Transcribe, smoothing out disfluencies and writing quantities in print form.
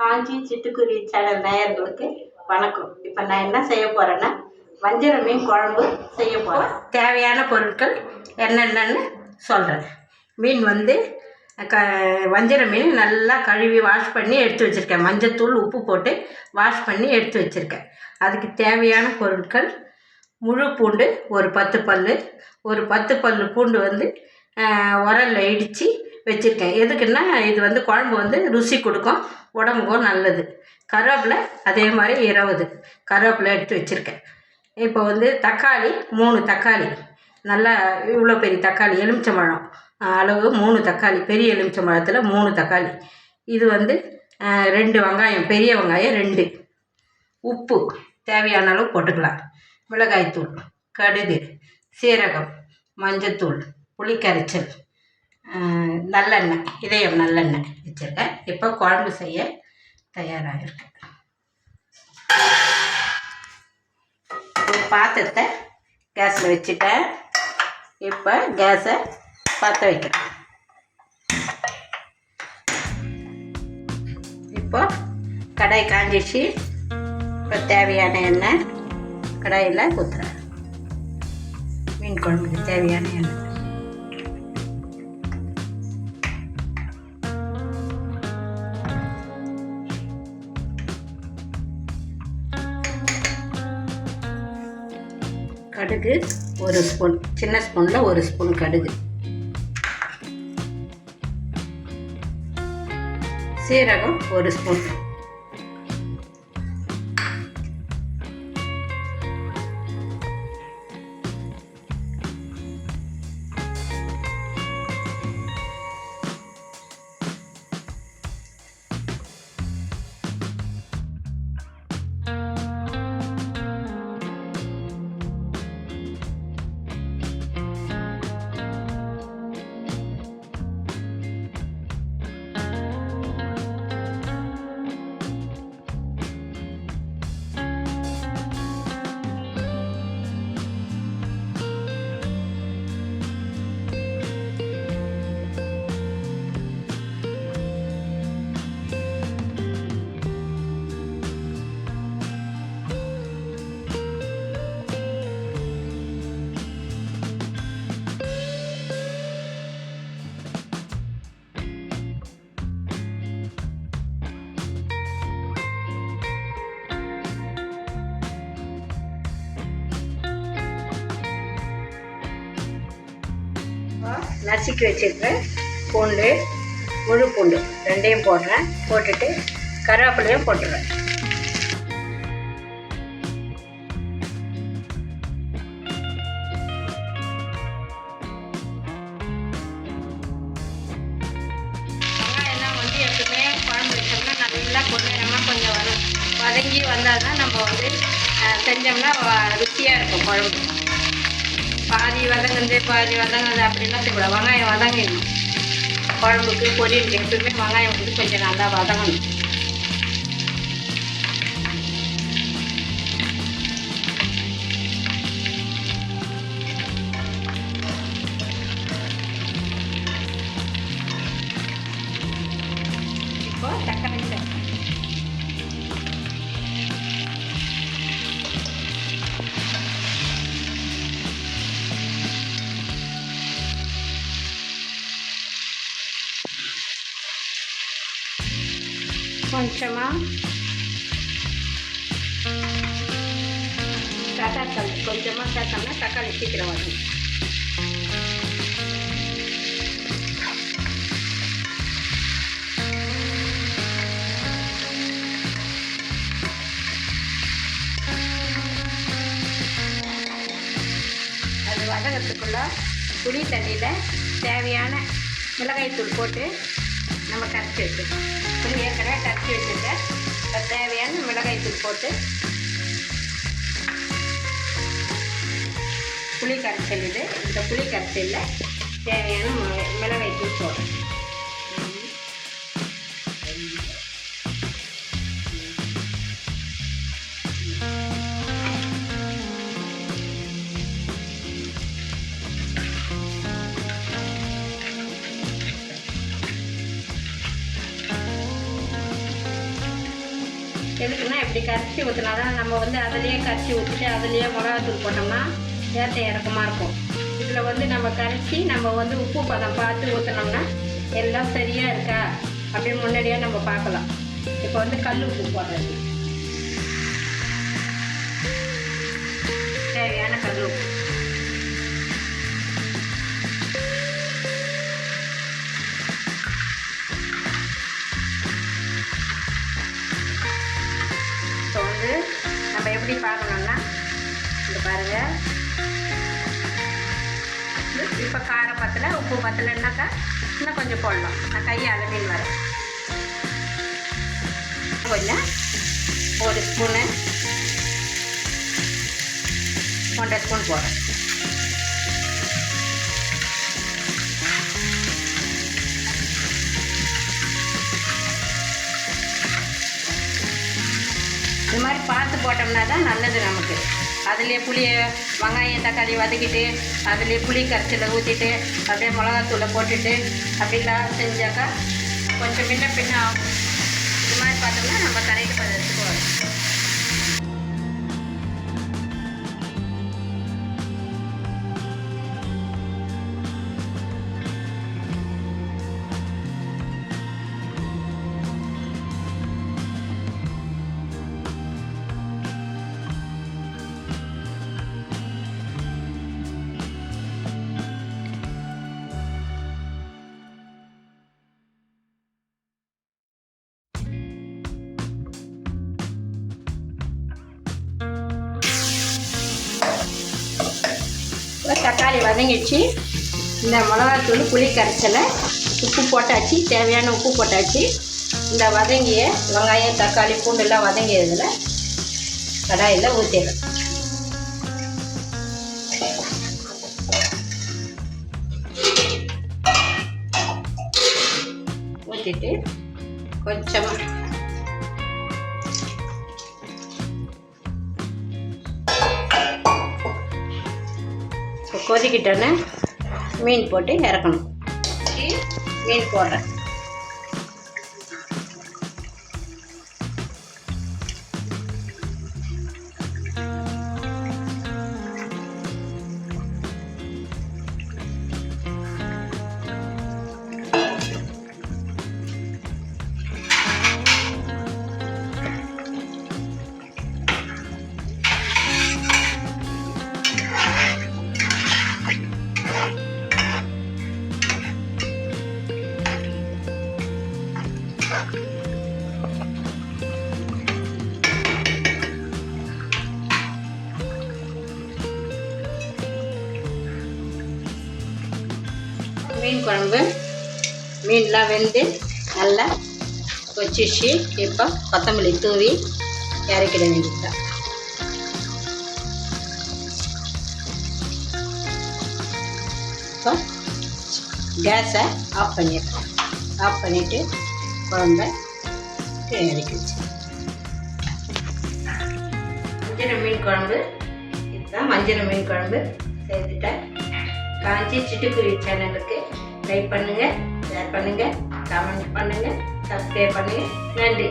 காஞ்சி சிட்டுக்குருவி சேனல் நேயர்களுக்கு வணக்கம். இப்போ நான் என்ன செய்ய போகிறேன்னா வஞ்சர மீன் குழம்பு செய்ய போகிறேன். தேவையான பொருட்கள் என்னென்னு சொல்கிறேன். மீன் வந்து வஞ்சர மீன் நல்லா கழுவி வாஷ் பண்ணி எடுத்து வச்சுருக்கேன். மஞ்சத்தூள் உப்பு போட்டு வாஷ் பண்ணி எடுத்து வச்சுருக்கேன். அதுக்கு தேவையான பொருட்கள் முழு பூண்டு ஒரு 10 பல், ஒரு 10 பல் பூண்டு வந்து உரலில் இடித்து வச்சுருக்கேன். எதுக்குன்னா இது வந்து குழம்பு வந்து ருசி கொடுக்கும், உடம்புக்கும் நல்லது. கருவேப்பிலை அதே மாதிரி 20 கருவேப்பிலை எடுத்து வச்சுருக்கேன். இப்போ வந்து தக்காளி 3 தக்காளி, நல்லா இவ்வளோ பெரிய தக்காளி, எலுமிச்சம்பழம் அளவு 3 தக்காளி, பெரிய எலுமிச்சம்பழத்தில் 3 தக்காளி. இது வந்து 2 வெங்காயம், பெரிய வெங்காயம் 2, உப்பு தேவையான அளவு போட்டுக்கலாம், மிளகாய்த்தூள், கடுகு, சீரகம், மஞ்சத்தூள், புளிக்கரைச்சல், நல்லெண்ணெய், இதயம் நல்லெண்ணெய் வச்சுருக்கேன். இப்போ குழம்பு செய்ய தயாராக இருக்கேன். ஒரு பாத்திரத்தை கேஸில் வச்சுட்டேன். இப்போ கேஸை பற்ற வைக்கிறேன். இப்போ கடாய் காஞ்சிச்சு. இப்போ தேவையான எண்ணெய் கடாயில் ஊற்றுறேன். மீன் குழம்புக்கு தேவையான எண்ணெய். கடுகு 1 ஸ்பூன், சின்ன ஸ்பூனில் 1 ஸ்பூன் கடுகு, சீரகம் 1 ஸ்பூன், நசுக்கி வச்சுருக்கேன். பூண்டு, முழு பூண்டு 2யும் போடுறேன். போட்டுட்டு கருவேப்பிலையும் போட்டுடுறேன். வெங்காயம்லாம் வந்து எப்பவுமே குழம்பு வச்சோம்னா நல்லா கொஞ்சம் வதங்கி வந்தால் தான் நம்ம வந்து செஞ்சோம்னா ருசியாக இருக்கும் குழம்பு. பாதி வதங்குது அப்படிலாம் செய்யக்கூடாது. வெங்காயம் வதங்கிடணும். குழம்புக்கு பொரியலுக்கு எப்பவுமே வெங்காயம் வந்து கொஞ்சம் நல்லா வதங்கணும். இப்போ தக்காளி சேர்க்கணும். கொஞ்சமாக கசாத்தல் கொஞ்சமாக சேர்த்தோம்னா தக்காளி சீக்கிரம் வரும். அது வதங்கிறதுக்குள்ள புளி தண்ணியில் தேவையான மிளகாய்த்தூள் போட்டு நம்ம கரைச்சி வச்சுருக்கோம். புளி ஏற்கனவே கரைச்சி வச்சுருக்கேன். தேவையான மிளகாய்த்தூள் போட்டு புளி கரைச்சல் இது. இந்த புளி கரைச்சலில் தேவையான மிளகாய்த்தூள் போடுறேன். எதுக்குன்னா இப்படி கரைச்சி ஊற்றினா தான் நம்ம வந்து அதிலேயே கரைச்சி ஊற்றிட்டு அதிலேயே மிளகாத்தூள் போட்டோம்னா ஏற்ற இறக்கமாக இருக்கும். இதில் வந்து நம்ம கரைச்சி நம்ம வந்து உப்பு பதம் பார்த்து ஊற்றினோம்னா எல்லாம் சரியாக இருக்கா அப்படின்னு முன்னாடியே நம்ம பார்க்கலாம். இப்போ வந்து கல் உப்பு போடுறது, தேவையான கல் உப்பு. இப்போ வந்து நம்ம எப்படி பார்க்கணும்னா இந்த பாருங்கள், இப்போ காரம் பத்தலை உப்பு பத்தலைன்னாக்கா இன்னும் கொஞ்சம் போடலாம். நான் கையை அளவில் வரேன். கொஞ்சம் 1 ஸ்பூனு 1.5 ஸ்பூன் போடுறேன். இது மாதிரி பார்த்து போட்டோம்னா தான் நல்லது நமக்கு. அதுலேயே புளியை வெங்காயம் தக்காளி வதக்கிட்டு அதுலேயே புளி கரைச்சலை ஊற்றிட்டு அப்படியே மிளகாத்தூளை போட்டுட்டு அப்படிலாம் செஞ்சாக்கா கொஞ்சம் முன்ன பின்ன ஆகும். இது மாதிரி பார்த்தோம்னா நம்ம கரெக்ட் பதத்துக்கு வரும். தக்காளி வதங்கிடுச்சு. இந்த மிளகாத்தூள் புளி கரைச்சலை உப்பு போட்டாச்சு, தேவையான உப்பு போட்டாச்சு. இந்த வதங்கிய வெங்காயம் தக்காளி பூண்டெல்லாம் வதங்கியதில் கடாயில் ஊற்றிடுறேன். ஊற்றிட்டு கொஞ்சமாக கொதிக்கிட்டோன்னே மீன் போட்டு இறக்கணும். மீன் போடுறேன். மீன் குழம்பு மீன்லாம் வெந்து நல்லா கொச்சிச்சு. இப்போ கொத்தமல்லி தூவி இறக்கிட வேண்டியதுதான். இப்போ கேஸை ஆஃப் பண்ணிடுறோம். ஆஃப் பண்ணிவிட்டு குழம்ப இறக்கி வச்சு மஞ்சள் மீன் குழம்பு. இதுதான் மஞ்சள் மீன் குழம்பு சேர்த்துட்டேன். காஞ்சி சிட்டுக்குருவி சேனலுக்கு லைக் பண்ணுங்கள், ஷேர் பண்ணுங்கள், கமெண்ட் பண்ணுங்கள், சப்ஸ்கிரைப் பண்ணுங்கள். நன்றி.